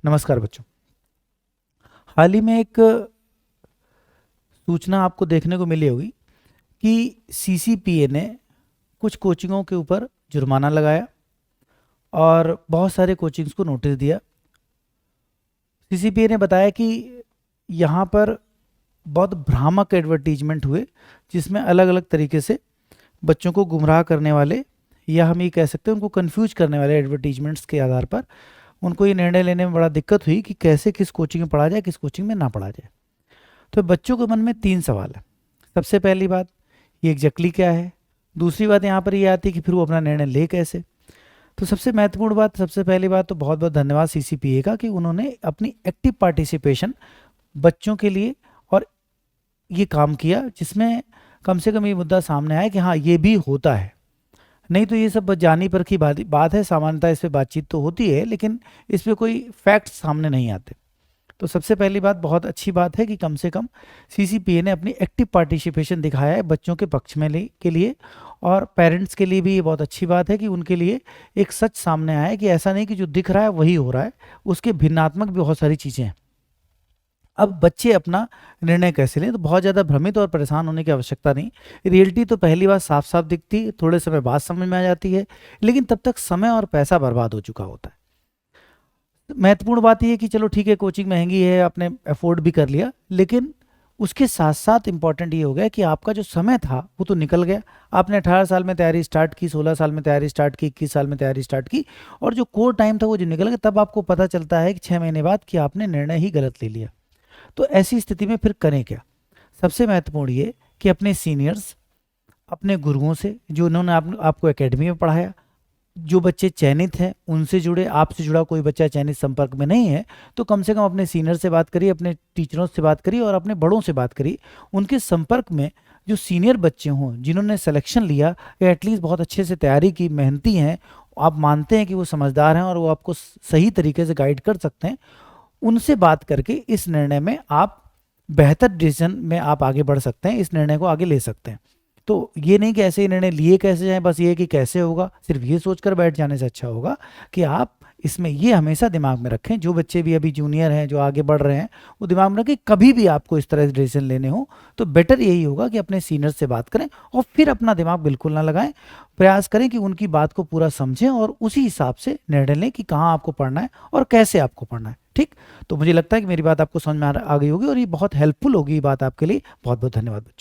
नमस्कार बच्चों। हाल ही में एक सूचना आपको देखने को मिली होगी कि सीसीपीए ने कुछ कोचिंगों के ऊपर जुर्माना लगाया और बहुत सारे कोचिंग्स को नोटिस दिया। सीसीपीए ने बताया कि यहाँ पर बहुत भ्रामक एडवर्टीजमेंट हुए, जिसमें अलग अलग तरीके से बच्चों को गुमराह करने वाले, या हम ये कह सकते हैं उनको कंफ्यूज करने वाले एडवर्टीजमेंट्स के आधार पर उनको ये निर्णय लेने में बड़ा दिक्कत हुई कि कैसे किस कोचिंग में पढ़ा जाए, किस कोचिंग में ना पढ़ा जाए। तो बच्चों के मन में 3 सवाल है। सबसे पहली बात, ये एग्जैक्टली क्या है। दूसरी बात यहाँ पर ये आती है कि फिर वो अपना निर्णय ले कैसे। तो सबसे महत्वपूर्ण बात, सबसे पहली बात तो बहुत बहुत धन्यवाद सीसीपीए का कि उन्होंने अपनी एक्टिव पार्टिसिपेशन बच्चों के लिए और ये काम किया, जिसमें कम से कम ये मुद्दा सामने आया कि हाँ ये भी होता है। नहीं तो ये सब जानी पर की बात है, सामान्यतः इस पर बातचीत तो होती है लेकिन इस पर कोई फैक्ट्स सामने नहीं आते। तो सबसे पहली बात, बहुत अच्छी बात है कि कम से कम सीसीपीए ने अपनी एक्टिव पार्टिसिपेशन दिखाया है बच्चों के पक्ष में के लिए, और पेरेंट्स के लिए भी ये बहुत अच्छी बात है कि उनके लिए एक सच सामने आया है कि ऐसा नहीं कि जो दिख रहा है वही हो रहा है, उसके भिन्नात्मक भी बहुत सारी चीज़ें हैं। अब बच्चे अपना निर्णय कैसे लें, तो बहुत ज़्यादा भ्रमित और परेशान होने की आवश्यकता नहीं। रियलिटी तो पहली बार साफ साफ दिखती है, थोड़े समय बाद समझ में आ जाती है, लेकिन तब तक समय और पैसा बर्बाद हो चुका होता है। महत्वपूर्ण बात यह है कि चलो ठीक है, कोचिंग महंगी है, आपने अफोर्ड भी कर लिया, लेकिन उसके साथ साथ इम्पॉर्टेंट ये हो गया कि आपका जो समय था वो तो निकल गया। आपने 18 साल में तैयारी स्टार्ट की, 16 साल में तैयारी स्टार्ट की, 21 साल में तैयारी स्टार्ट की, और जो कोर टाइम था वो जो निकल गया, तब आपको पता चलता है कि 6 महीने बाद कि आपने निर्णय ही गलत ले लिया। तो ऐसी स्थिति में फिर करें क्या। सबसे महत्वपूर्ण ये कि अपने सीनियर्स, अपने गुरुओं से, जो उन्होंने आपको एकेडमी में पढ़ाया, जो बच्चे चयनित हैं उनसे जुड़े। आपसे जुड़ा कोई बच्चा चयनित संपर्क में नहीं है तो कम से कम अपने सीनियर से बात करिए, अपने टीचरों से बात करिए और अपने बड़ों से बात करिए। उनके संपर्क में जो सीनियर बच्चे हों, जिन्होंने सिलेक्शन लिया या एटलीस्ट बहुत अच्छे से तैयारी की, मेहनती हैं, आप मानते हैं कि वो समझदार हैं और वो आपको सही तरीके से गाइड कर सकते हैं, उनसे बात करके इस निर्णय में आप बेहतर डिसीजन में आप आगे बढ़ सकते हैं, इस निर्णय को आगे ले सकते हैं। तो ये नहीं कि ऐसे ही निर्णय लिए कैसे जाए, बस ये कि कैसे होगा, सिर्फ ये सोचकर बैठ जाने से अच्छा होगा कि आप इसमें ये हमेशा दिमाग में रखें। जो बच्चे भी अभी जूनियर हैं, जो आगे बढ़ रहे हैं, वो दिमाग में रखें कभी भी आपको इस तरह से डिसीजन लेने हो तो बेटर यही होगा कि अपने सीनियर से बात करें और फिर अपना दिमाग बिल्कुल ना लगाएं। प्रयास करें कि उनकी बात को पूरा समझें और उसी हिसाब से निर्णय लें कि कहाँ आपको पढ़ना है और कैसे आपको पढ़ना है। ठीक, तो मुझे लगता है कि मेरी बात आपको समझ में आ गई होगी और ये बहुत हेल्पफुल होगी ये बात आपके लिए। बहुत बहुत धन्यवाद बच्चों।